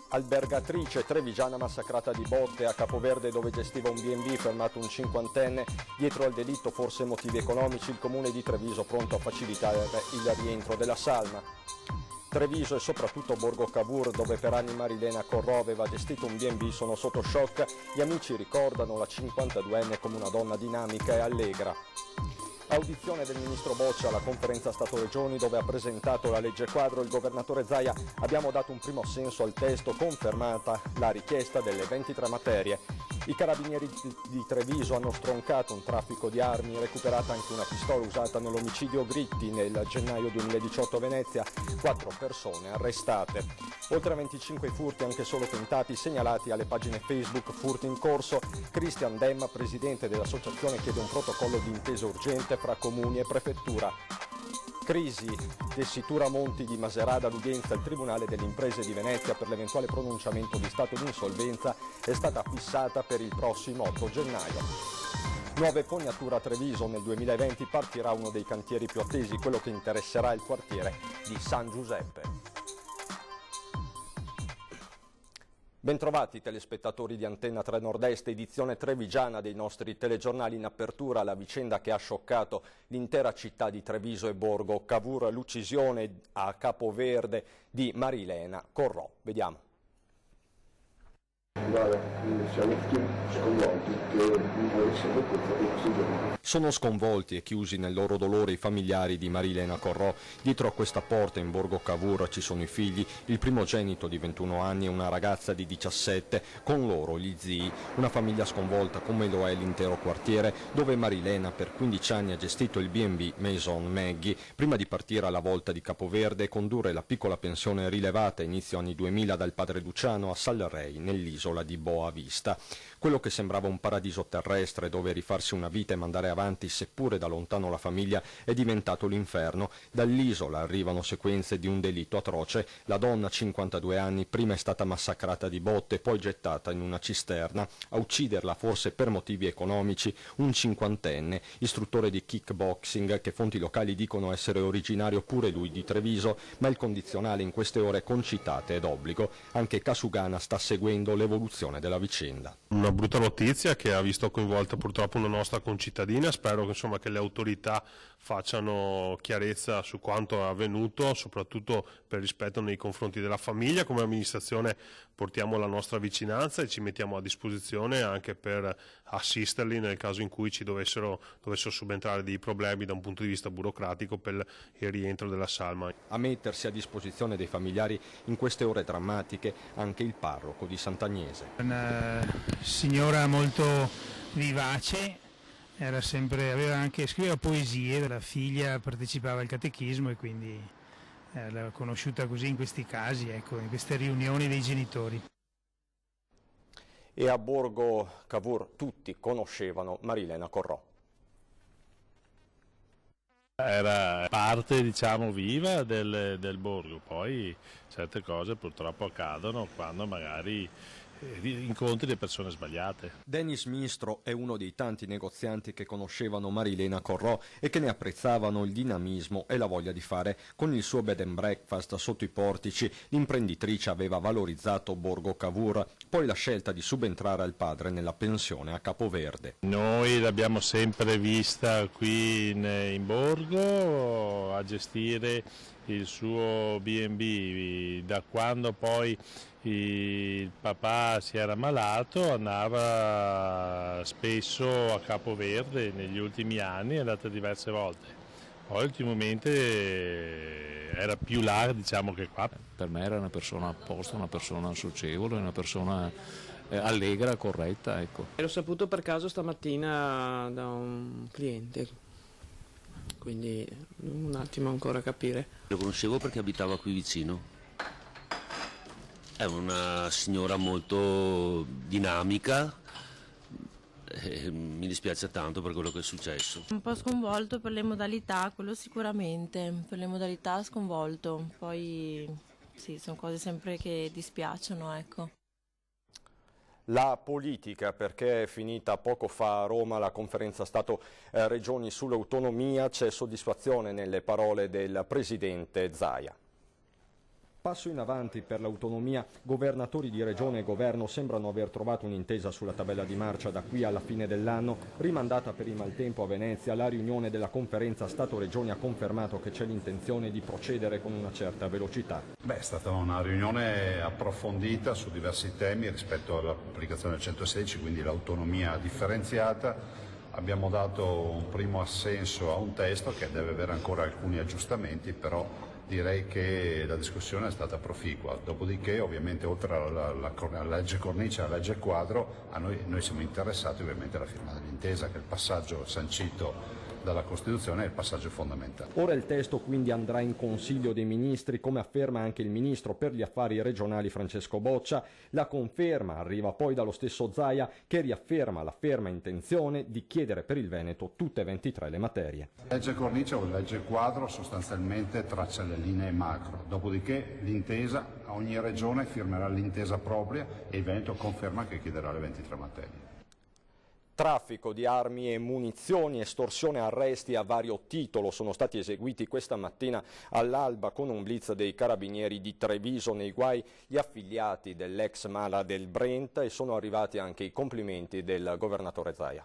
Albergatrice trevigiana massacrata di botte, a Capoverde dove gestiva un B&B fermato un cinquantenne, dietro al delitto forse motivi economici, il comune di Treviso pronto a facilitare il rientro della salma. Treviso e soprattutto Borgo Cavour, dove per anni Marilena Corrò aveva gestito un B&B, sono sotto shock. Gli amici ricordano la 52enne come una donna dinamica e allegra. Audizione del ministro Boccia alla conferenza Stato-Regioni dove ha presentato la legge quadro. Il governatore Zaia: abbiamo dato un primo senso al testo, confermata la richiesta delle 23 materie. I carabinieri di Treviso hanno stroncato un traffico di armi, recuperata anche una pistola usata nell'omicidio Gritti nel gennaio 2018 a Venezia, 4 persone arrestate. Oltre a 25 furti, anche solo tentati, segnalati alle pagine Facebook Furti in corso. Christian Demma, presidente dell'associazione, chiede un protocollo di intesa urgente fra comuni e prefettura. Crisi, tessitura Monti di Maserata, l'udienza al Tribunale delle Imprese di Venezia per l'eventuale pronunciamento di stato di insolvenza è stata fissata per il prossimo 8 gennaio. Nuove fognature a Treviso, nel 2020 partirà uno dei cantieri più attesi, quello che interesserà il quartiere di San Giuseppe. Bentrovati telespettatori di Antenna 3 Nord-Est, edizione trevigiana dei nostri telegiornali. In apertura la vicenda che ha scioccato l'intera città di Treviso e Borgo Cavour, l'uccisione a Capoverde di Marilena Corrò. Vediamo. Siamo tutti sconvolti che noi siamo colpiti di questi giorni. Sono sconvolti e chiusi nel loro dolore i familiari di Marilena Corrò. Dietro a questa porta in Borgo Cavour ci sono i figli, il primogenito di 21 anni e una ragazza di 17, con loro gli zii, una famiglia sconvolta come lo è l'intero quartiere dove Marilena per 15 anni ha gestito il B&B Maison Maggie, prima di partire alla volta di Capoverde e condurre la piccola pensione rilevata inizio anni 2000 dal padre Luciano a Salrei, nell'isola di Boa Vista. Quello che sembrava un paradiso terrestre dove rifarsi una vita e mandare avanti seppure da lontano la famiglia è diventato l'inferno. Dall'isola arrivano sequenze di un delitto atroce. La donna, 52 anni, prima è stata massacrata di botte, poi gettata in una cisterna. A ucciderla, forse per motivi economici, un cinquantenne, istruttore di kickboxing, che fonti locali dicono essere originario pure lui di Treviso, ma il condizionale in queste ore concitate è d'obbligo. Anche Casugana sta seguendo l'evoluzione della vicenda. Una brutta notizia che ha visto coinvolta purtroppo una nostra concittadina. Spero che le autorità facciano chiarezza su quanto è avvenuto, soprattutto per rispetto nei confronti della famiglia. Come amministrazione portiamo la nostra vicinanza e ci mettiamo a disposizione anche per assisterli nel caso in cui ci dovessero subentrare dei problemi da un punto di vista burocratico per il rientro della salma. A mettersi a disposizione dei familiari in queste ore drammatiche anche il parroco di Sant'Agnese. Una signora molto vivace, scriveva poesie, la figlia partecipava al catechismo e quindi l'ho conosciuta così in questi casi, in queste riunioni dei genitori. E a Borgo Cavour tutti conoscevano Marilena Corrò. Era parte, viva del borgo, poi certe cose purtroppo accadono quando magari incontri le persone sbagliate. Denis Mistro è uno dei tanti negozianti che conoscevano Marilena Corrò e che ne apprezzavano il dinamismo e la voglia di fare. Con il suo bed and breakfast sotto i portici, l'imprenditrice aveva valorizzato Borgo Cavour, poi la scelta di subentrare al padre nella pensione a Capoverde. Noi l'abbiamo sempre vista qui in borgo a gestire il suo B&B, da quando poi il papà si era ammalato andava spesso a Capoverde, negli ultimi anni è andata diverse volte, poi ultimamente era più là che qua. Per me era una persona a posto, una persona socievole, una persona allegra, corretta, ecco. L'ho saputo per caso stamattina da un cliente, quindi un attimo ancora a capire. Lo conoscevo perché abitava qui vicino. È una signora molto dinamica, mi dispiace tanto per quello che è successo. Un po' sconvolto per le modalità, quello sicuramente, per le modalità sconvolto, poi sì, sono cose sempre che dispiacciono, ecco. La politica, perché è finita poco fa a Roma la conferenza Stato-Regioni sull'autonomia, c'è soddisfazione nelle parole del Presidente Zaia. Passo in avanti per l'autonomia. Governatori di regione e governo sembrano aver trovato un'intesa sulla tabella di marcia da qui alla fine dell'anno. Rimandata per il maltempo a Venezia, la riunione della conferenza Stato-Regioni ha confermato che c'è l'intenzione di procedere con una certa velocità. È stata una riunione approfondita su diversi temi rispetto all'applicazione del 116, quindi l'autonomia differenziata. Abbiamo dato un primo assenso a un testo che deve avere ancora alcuni aggiustamenti, però direi che la discussione è stata proficua. Dopodiché, ovviamente, oltre alla legge cornice e alla legge quadro, noi siamo interessati ovviamente alla firma dell'intesa, che è il passaggio sancito dalla Costituzione, è il passaggio fondamentale. Ora il testo quindi andrà in Consiglio dei Ministri, come afferma anche il Ministro per gli Affari Regionali Francesco Boccia. La conferma arriva poi dallo stesso Zaia, che riafferma la ferma intenzione di chiedere per il Veneto tutte e 23 le materie. La legge cornice o la legge quadro sostanzialmente traccia le linee macro, dopodiché l'intesa, ogni regione firmerà l'intesa propria e il Veneto conferma che chiederà le 23 materie. Traffico di armi e munizioni, estorsione e arresti a vario titolo sono stati eseguiti questa mattina all'alba con un blitz dei carabinieri di Treviso. Nei guai gli affiliati dell'ex Mala del Brenta, e sono arrivati anche i complimenti del governatore Zaia.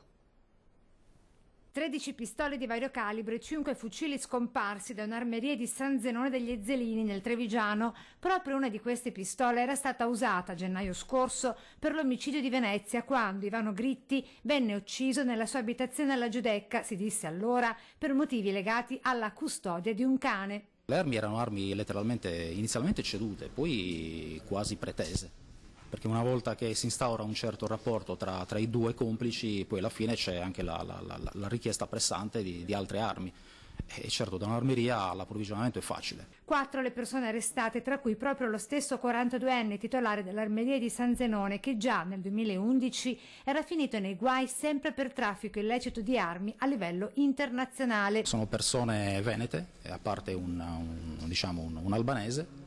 13 pistole di vario calibro e 5 fucili scomparsi da un'armeria di San Zenone degli Ezzelini nel Trevigiano. Proprio una di queste pistole era stata usata a gennaio scorso per l'omicidio di Venezia, quando Ivano Gritti venne ucciso nella sua abitazione alla Giudecca, si disse allora, per motivi legati alla custodia di un cane. Le armi erano armi letteralmente inizialmente cedute, poi quasi pretese. Perché una volta che si instaura un certo rapporto tra i due complici, poi alla fine c'è anche la richiesta pressante di altre armi. E certo, da un'armeria l'approvvigionamento è facile. 4 le persone arrestate, tra cui proprio lo stesso 42enne titolare dell'armeria di San Zenone, che già nel 2011 era finito nei guai sempre per traffico illecito di armi a livello internazionale. Sono persone venete, a parte un albanese.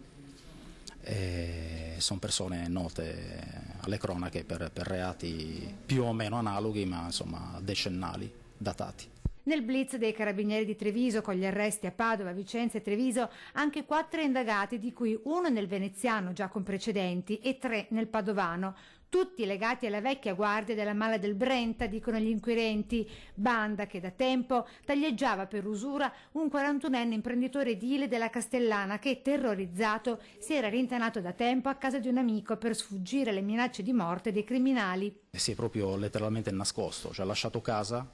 Sono persone note alle cronache per reati più o meno analoghi, ma insomma decennali, datati. Nel blitz dei carabinieri di Treviso, con gli arresti a Padova, Vicenza e Treviso, anche 4 indagati, di cui 1 nel veneziano già con precedenti e 3 nel padovano. Tutti legati alla vecchia guardia della Mala del Brenta, dicono gli inquirenti, banda che da tempo taglieggiava per usura un 41enne imprenditore edile della Castellana che, terrorizzato, si era rintanato da tempo a casa di un amico per sfuggire alle minacce di morte dei criminali. Si è proprio letteralmente nascosto, cioè ha lasciato casa,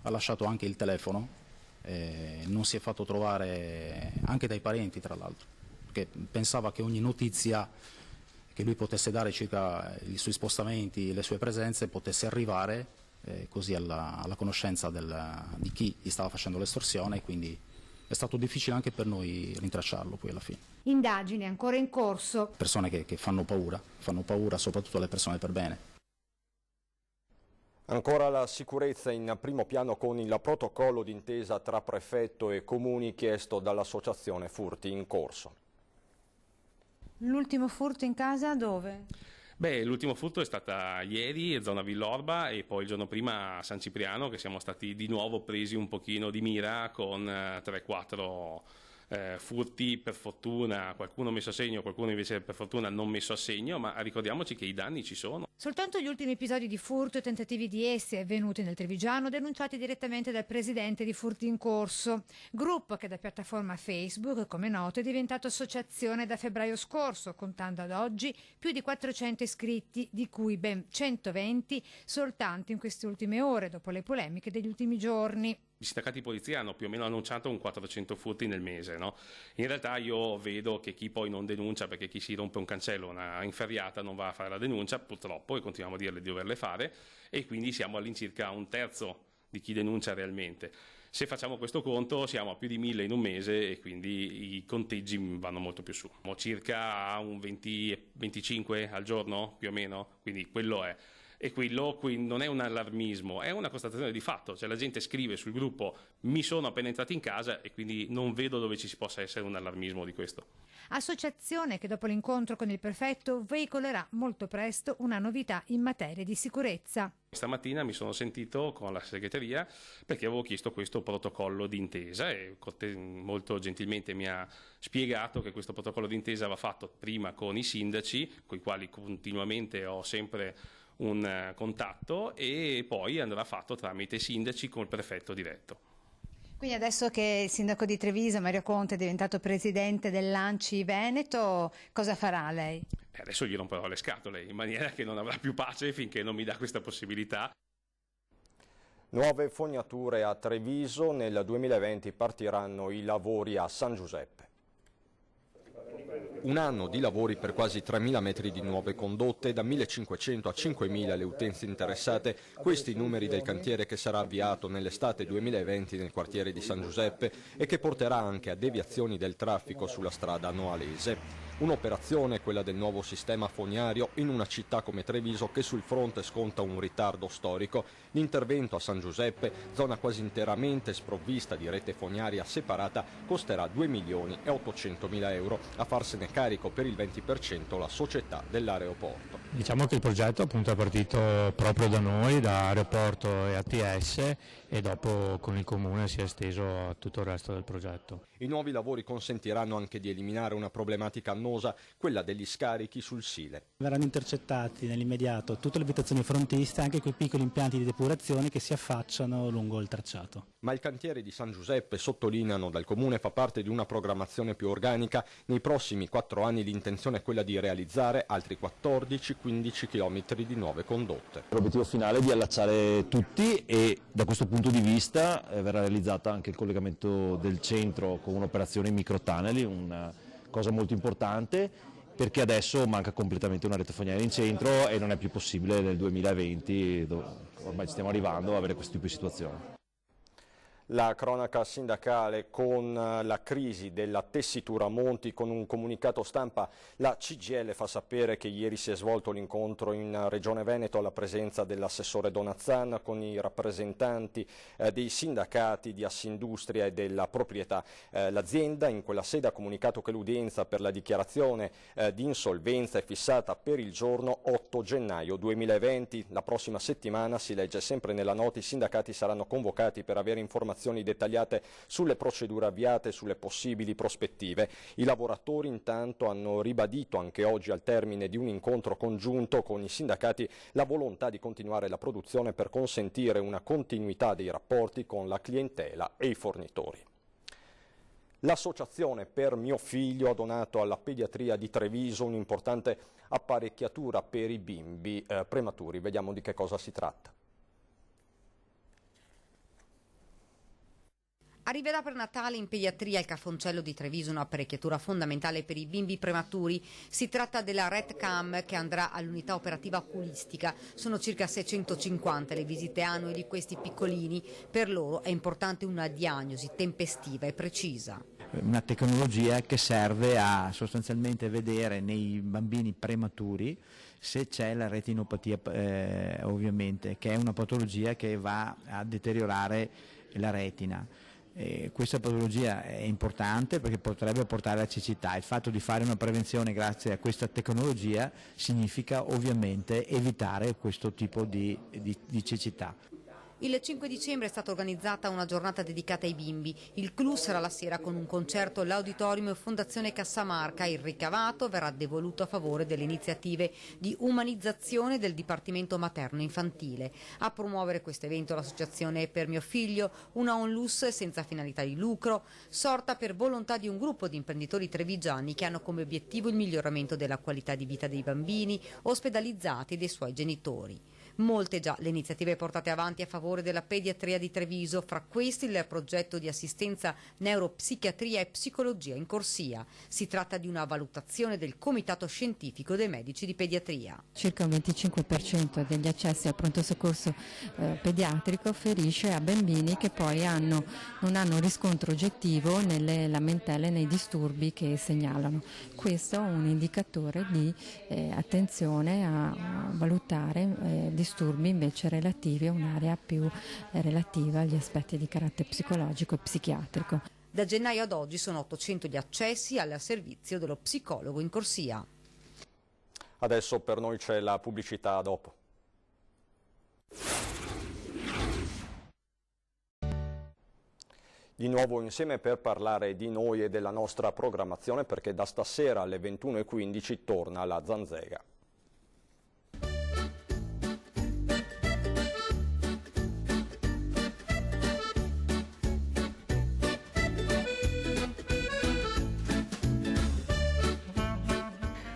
ha lasciato anche il telefono, non si è fatto trovare anche dai parenti, tra l'altro, perché pensava che ogni notizia che lui potesse dare circa i suoi spostamenti, le sue presenze, potesse arrivare così alla conoscenza di chi gli stava facendo l'estorsione, e quindi è stato difficile anche per noi rintracciarlo poi alla fine. Indagini ancora in corso. Persone che fanno paura soprattutto alle persone per bene. Ancora la sicurezza in primo piano con il protocollo d'intesa tra prefetto e comuni chiesto dall'associazione Furti in Corso. L'ultimo furto in casa dove? L'ultimo furto è stata ieri, zona Villorba, e poi il giorno prima a San Cipriano, che siamo stati di nuovo presi un pochino di mira con 3-4 furti, per fortuna qualcuno messo a segno, qualcuno invece per fortuna non messo a segno, ma ricordiamoci che i danni ci sono. Soltanto gli ultimi episodi di furto e tentativi di essi avvenuti nel Trevigiano, denunciati direttamente dal presidente di Furti in Corso, gruppo che da piattaforma Facebook, come noto, è diventato associazione da febbraio scorso, contando ad oggi più di 400 iscritti, di cui ben 120 soltanto in queste ultime ore, dopo le polemiche degli ultimi giorni. I sindacati di polizia hanno più o meno annunciato un 400 furti nel mese, no? In realtà io vedo che chi poi non denuncia, perché chi si rompe un cancello, una inferriata, non va a fare la denuncia, purtroppo, e continuiamo a dirle di doverle fare, e quindi siamo all'incirca un terzo di chi denuncia realmente. Se facciamo questo conto siamo a più di 1000 in un mese, e quindi i conteggi vanno molto più su. Circa un 20-25 al giorno più o meno, quindi quello è. E quello qui non è un allarmismo, è una constatazione di fatto, cioè la gente scrive sul gruppo mi sono appena entrato in casa e quindi non vedo dove ci possa essere un allarmismo di questo. Associazione che dopo l'incontro con il prefetto veicolerà molto presto una novità in materia di sicurezza. Stamattina mi sono sentito con la segreteria perché avevo chiesto questo protocollo d'intesa e molto gentilmente mi ha spiegato che questo protocollo d'intesa va fatto prima con i sindaci, con i quali continuamente ho sempre un contatto, e poi andrà fatto tramite i sindaci con il prefetto diretto. Quindi adesso che il sindaco di Treviso, Mario Conte, è diventato presidente dell'ANCI Veneto, cosa farà lei? Adesso gli romperò le scatole in maniera che non avrà più pace finché non mi dà questa possibilità. Nuove fognature a Treviso, nel 2020 partiranno i lavori a San Giuseppe. Un anno di lavori per quasi 3.000 metri di nuove condotte, da 1.500 a 5.000 le utenze interessate, questi i numeri del cantiere che sarà avviato nell'estate 2020 nel quartiere di San Giuseppe e che porterà anche a deviazioni del traffico sulla strada noalese. Un'operazione, quella del nuovo sistema fognario, in una città come Treviso che sul fronte sconta un ritardo storico. L'intervento a San Giuseppe, zona quasi interamente sprovvista di rete fognaria separata, costerà 2.800.000 euro, a farsene carico per il 20% la società dell'aeroporto. Diciamo che il progetto appunto è partito proprio da noi, da Aeroporto e ATS, e dopo con il Comune si è esteso a tutto il resto del progetto. I nuovi lavori consentiranno anche di eliminare una problematica annosa, quella degli scarichi sul Sile. Verranno intercettati nell'immediato tutte le abitazioni frontiste, anche quei piccoli impianti di depurazione che si affacciano lungo il tracciato. Ma il cantiere di San Giuseppe, sottolineano dal Comune, fa parte di una programmazione più organica. Nei prossimi 4 anni l'intenzione è quella di realizzare altri 14-15 chilometri di nuove condotte. L'obiettivo finale è di allacciare tutti e da questo punto di vista verrà realizzata anche il collegamento del centro con un'operazione in microtunnel, una cosa molto importante perché adesso manca completamente una rete fognaria in centro e non è più possibile nel 2020, ormai ci stiamo arrivando, a avere questo tipo di situazione. La cronaca sindacale con la crisi della tessitura Monti. Con un comunicato stampa la CGIL fa sapere che ieri si è svolto l'incontro in Regione Veneto alla presenza dell'assessore Donazzan con i rappresentanti dei sindacati di Assindustria e della proprietà. L'azienda in quella sede ha comunicato che l'udienza per la dichiarazione di insolvenza è fissata per il giorno 8 gennaio 2020. La prossima settimana, si legge sempre nella nota, i sindacati saranno convocati per avere informazioni dettagliate sulle procedure avviate e sulle possibili prospettive. I lavoratori intanto hanno ribadito anche oggi, al termine di un incontro congiunto con i sindacati, la volontà di continuare la produzione per consentire una continuità dei rapporti con la clientela e i fornitori. L'Associazione Per Mio Figlio ha donato alla pediatria di Treviso un'importante apparecchiatura per i bimbi prematuri. Vediamo di che cosa si tratta. Arriverà per Natale in pediatria al Cafoncello di Treviso un'apparecchiatura fondamentale per i bimbi prematuri. Si tratta della RedCam che andrà all'unità operativa oculistica. Sono circa 650 le visite annue di questi piccolini. Per loro è importante una diagnosi tempestiva e precisa. Una tecnologia che serve a sostanzialmente vedere nei bambini prematuri se c'è la retinopatia, ovviamente, che è una patologia che va a deteriorare la retina. Questa patologia è importante perché potrebbe portare alla cecità. Il fatto di fare una prevenzione grazie a questa tecnologia significa ovviamente evitare questo tipo di cecità. Il 5 dicembre è stata organizzata una giornata dedicata ai bimbi. Il clou sarà la sera con un concerto all'Auditorium Fondazione Cassamarca. Il ricavato verrà devoluto a favore delle iniziative di umanizzazione del Dipartimento Materno Infantile. A promuovere questo evento l'Associazione Per Mio Figlio, una onlus senza finalità di lucro, sorta per volontà di un gruppo di imprenditori trevigiani che hanno come obiettivo il miglioramento della qualità di vita dei bambini ospedalizzati e dei suoi genitori. Molte già le iniziative portate avanti a favore della pediatria di Treviso, fra questi il progetto di assistenza neuropsichiatria e psicologia in corsia. Si tratta di una valutazione del Comitato Scientifico dei Medici di Pediatria. Circa un 25% degli accessi al pronto soccorso pediatrico ferisce a bambini che poi non hanno riscontro oggettivo nelle lamentele, nei disturbi che segnalano. Questo è un indicatore di attenzione a valutare disturbi invece relativi a un'area più relativa agli aspetti di carattere psicologico e psichiatrico. Da gennaio ad oggi sono 800 gli accessi al servizio dello psicologo in corsia. Adesso per noi c'è la pubblicità, dopo. Di nuovo insieme per parlare di noi e della nostra programmazione, perché da stasera alle 21:15 torna la Zanzega.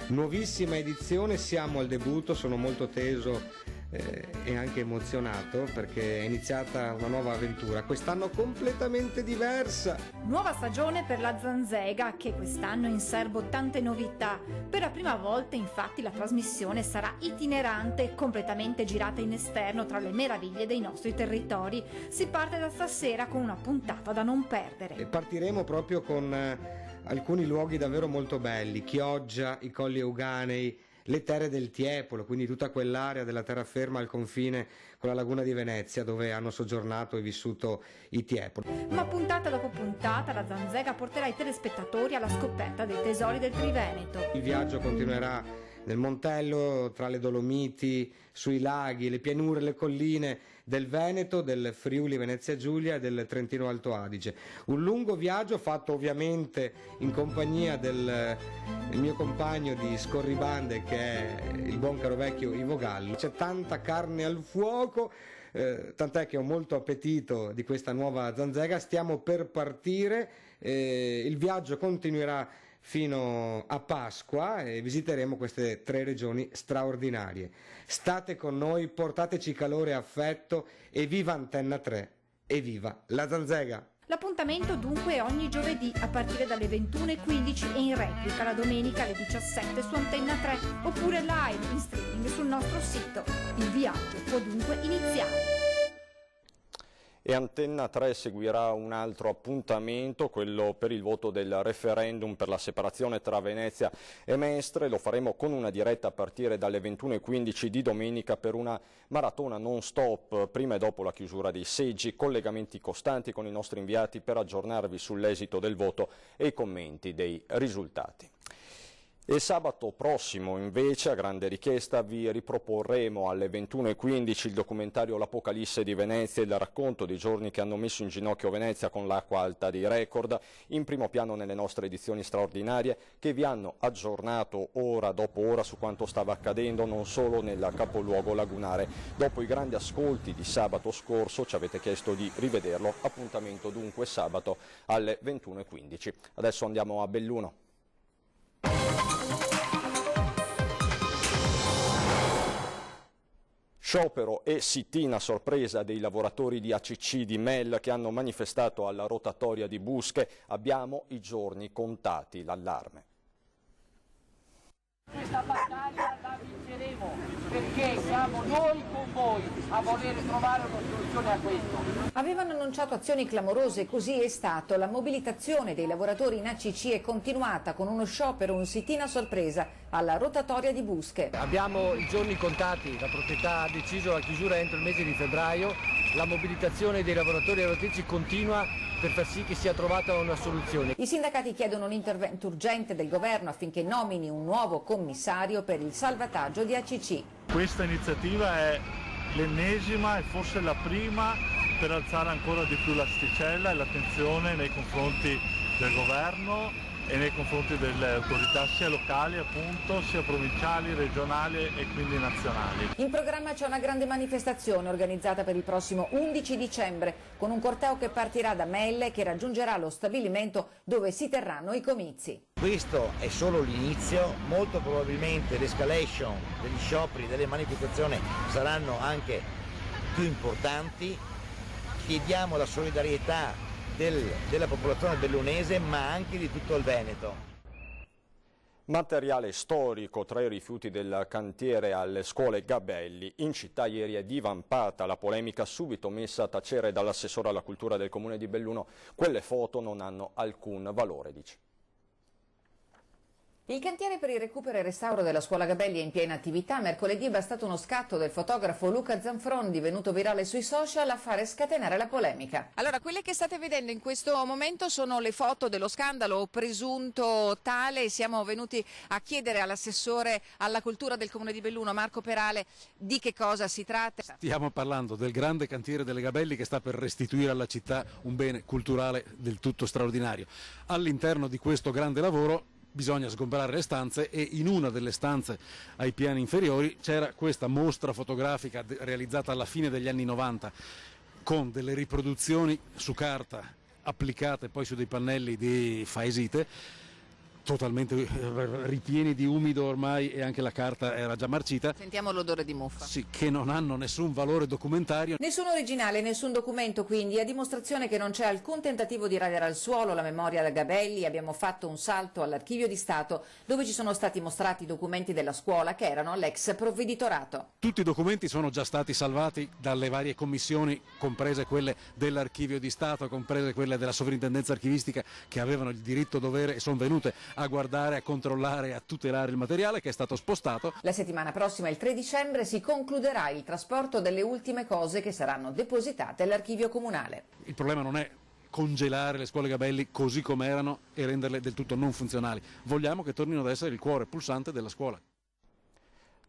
Nuovissima edizione, siamo al debutto, sono molto teso e anche emozionato perché è iniziata una nuova avventura, quest'anno completamente diversa. Nuova stagione per la Zanzega, che quest'anno in serbo tante novità. Per la prima volta infatti la trasmissione sarà itinerante, completamente girata in esterno tra le meraviglie dei nostri territori. Si parte da stasera con una puntata da non perdere. E partiremo proprio con alcuni luoghi davvero molto belli: Chioggia, i Colli Euganei, le terre del Tiepolo, quindi tutta quell'area della terraferma al confine con la laguna di Venezia dove hanno soggiornato e vissuto i Tiepoli. Ma puntata dopo puntata la Zanzega porterà i telespettatori alla scoperta dei tesori del Triveneto. Il viaggio continuerà nel Montello, tra le Dolomiti, sui laghi, le pianure, le colline del Veneto, del Friuli Venezia Giulia e del Trentino Alto Adige. Un lungo viaggio fatto ovviamente in compagnia del mio compagno di scorribande, che è il buon caro vecchio Ivo Gallo. C'è tanta carne al fuoco, tant'è che ho molto appetito di questa nuova Zanzega. Stiamo per partire, il viaggio continuerà fino a Pasqua e visiteremo queste 3 regioni straordinarie. State con noi, portateci calore e affetto, e viva Antenna 3 e viva la Zanzega! L'appuntamento dunque è ogni giovedì a partire dalle 21:15 e in replica la domenica alle 17 su Antenna 3, oppure live in streaming sul nostro sito. Il viaggio può dunque iniziare. E Antenna 3 seguirà un altro appuntamento, quello per il voto del referendum per la separazione tra Venezia e Mestre. Lo faremo con una diretta a partire dalle 21:15 di domenica per una maratona non stop, prima e dopo la chiusura dei seggi, collegamenti costanti con i nostri inviati per aggiornarvi sull'esito del voto e i commenti dei risultati. E sabato prossimo invece, a grande richiesta, vi riproporremo alle 21:15 il documentario L'Apocalisse di Venezia, il racconto dei giorni che hanno messo in ginocchio Venezia con l'acqua alta dei record, in primo piano nelle nostre edizioni straordinarie che vi hanno aggiornato ora dopo ora su quanto stava accadendo non solo nel capoluogo lagunare. Dopo i grandi ascolti di sabato scorso ci avete chiesto di rivederlo, appuntamento dunque sabato alle 21:15. Adesso andiamo a Belluno. Sciopero e sit-in a sorpresa dei lavoratori di ACC di Mel che hanno manifestato alla rotatoria di Busche. Abbiamo i giorni contati, l'allarme. Questa battaglia la vinceremo perché siamo noi con voi a voler trovare una soluzione a questo. Avevano annunciato azioni clamorose, così è stato. La mobilitazione dei lavoratori in ACC è continuata con uno sciopero, un sit-in a sorpresa alla rotatoria di Busche. Abbiamo i giorni contati, la proprietà ha deciso la chiusura entro il mese di febbraio, la mobilitazione dei lavoratori e lavoratrici continua per far sì che sia trovata una soluzione. I sindacati chiedono un intervento urgente del governo affinché nomini un nuovo commissario per il salvataggio di ACC. Questa iniziativa è l'ennesima e forse la prima per alzare ancora di più l'asticella e l'attenzione nei confronti del governo e nei confronti delle autorità sia locali appunto, sia provinciali, regionali e quindi nazionali. In programma c'è una grande manifestazione organizzata per il prossimo 11 dicembre con un corteo che partirà da Melle e che raggiungerà lo stabilimento dove si terranno i comizi. Questo è solo l'inizio, molto probabilmente l'escalation degli scioperi, delle manifestazioni saranno anche più importanti. Chiediamo la solidarietà della popolazione bellunese ma anche di tutto il Veneto. Materiale storico tra i rifiuti del cantiere alle scuole Gabelli. In città ieri è divampata la polemica subito messa a tacere dall'assessore alla cultura del comune di Belluno. Quelle foto non hanno alcun valore, dice. Il cantiere per il recupero e restauro della scuola Gabelli è in piena attività. Mercoledì è bastato uno scatto del fotografo Luca Zanfron, divenuto virale sui social, a fare scatenare la polemica. Allora, quelle che state vedendo in questo momento sono le foto dello scandalo presunto tale. Siamo venuti a chiedere all'assessore alla cultura del Comune di Belluno, Marco Perale, di che cosa si tratta. Stiamo parlando del grande cantiere delle Gabelli che sta per restituire alla città un bene culturale del tutto straordinario. All'interno di questo grande lavoro bisogna sgomberare le stanze e in una delle stanze ai piani inferiori c'era questa mostra fotografica realizzata alla fine degli anni 90 con delle riproduzioni su carta applicate poi su dei pannelli di faesite totalmente ripieni di umido ormai e anche la carta era già marcita. Sentiamo l'odore di muffa. Sì, che non hanno nessun valore documentario. Nessun originale, nessun documento quindi, a dimostrazione che non c'è alcun tentativo di radere al suolo la memoria da Gabelli. Abbiamo fatto un salto all'Archivio di Stato dove ci sono stati mostrati i documenti della scuola che erano all'ex provveditorato. Tutti i documenti sono già stati salvati dalle varie commissioni, comprese quelle dell'Archivio di Stato, comprese quelle della Sovrintendenza Archivistica, che avevano il diritto dovere e sono venute a guardare, a controllare, a tutelare il materiale che è stato spostato. La settimana prossima, il 3 dicembre, si concluderà il trasporto delle ultime cose che saranno depositate all'archivio comunale. Il problema non è congelare le scuole Gabelli così come erano e renderle del tutto non funzionali. Vogliamo che tornino ad essere il cuore pulsante della scuola.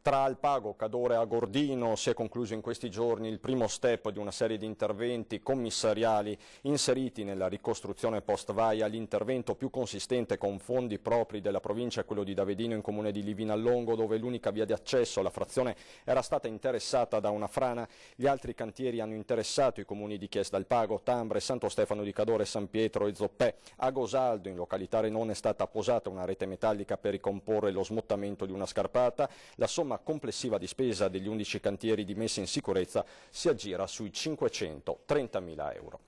Tra Alpago, Cadore e Agordino si è concluso in questi giorni il primo step di una serie di interventi commissariali inseriti nella ricostruzione post-vaia. L'intervento più consistente con fondi propri della provincia è quello di Davedino in comune di Livinallongo, dove l'unica via di accesso alla frazione era stata interessata da una frana. Gli altri cantieri hanno interessato i comuni di Chies d'Alpago, Tambre, Santo Stefano di Cadore, San Pietro e Zoppè. A Gosaldo, in località Renone, è stata posata una rete metallica per ricomporre lo smottamento di una scarpata. La somma complessiva di spesa degli 11 cantieri di messa in sicurezza si aggira sui 530.000 euro.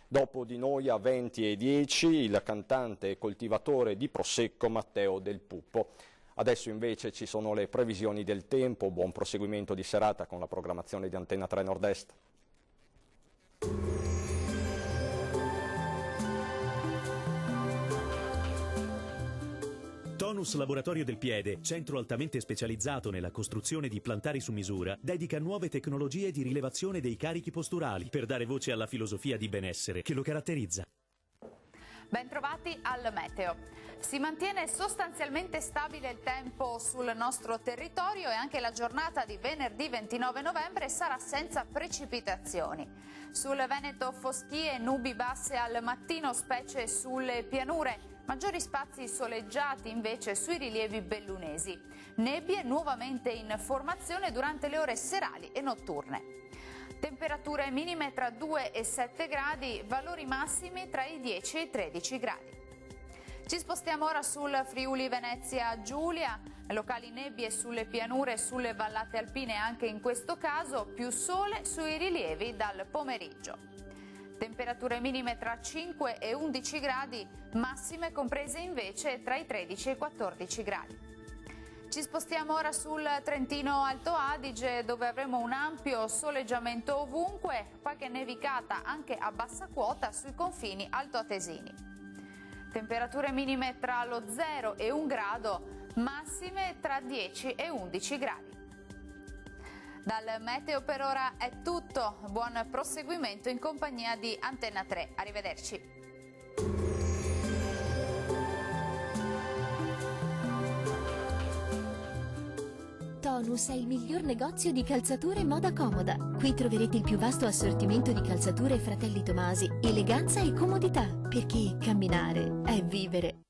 Dopo di noi a 20 e 10 il cantante e coltivatore di Prosecco Matteo Del Puppo. Adesso invece ci sono le previsioni del tempo. Buon proseguimento di serata con la programmazione di Antenna 3 Nord-Est. Tonus Laboratorio del Piede, centro altamente specializzato nella costruzione di plantari su misura, dedica nuove tecnologie di rilevazione dei carichi posturali per dare voce alla filosofia di benessere che lo caratterizza. Bentrovati al meteo. Si mantiene sostanzialmente stabile il tempo sul nostro territorio e anche la giornata di venerdì 29 novembre sarà senza precipitazioni. Sul Veneto foschie e nubi basse al mattino, specie sulle pianure. Maggiori spazi soleggiati invece sui rilievi bellunesi. Nebbie nuovamente in formazione durante le ore serali e notturne. Temperature minime tra 2 e 7 gradi, valori massimi tra i 10 e i 13 gradi. Ci spostiamo ora sul Friuli Venezia Giulia, locali nebbie sulle pianure e sulle vallate alpine anche in questo caso, più sole sui rilievi dal pomeriggio. Temperature minime tra 5 e 11 gradi, massime comprese invece tra i 13 e i 14 gradi. Ci spostiamo ora sul Trentino Alto Adige, dove avremo un ampio soleggiamento ovunque, qualche nevicata anche a bassa quota sui confini altoatesini. Temperature minime tra lo 0 e 1 grado, massime tra 10 e 11 gradi. Dal meteo per ora è tutto, buon proseguimento in compagnia di Antenna 3, arrivederci. Tonus è il miglior negozio di calzature e moda comoda. Qui troverete il più vasto assortimento di calzature Fratelli Tomasi, eleganza e comodità, perché camminare è vivere.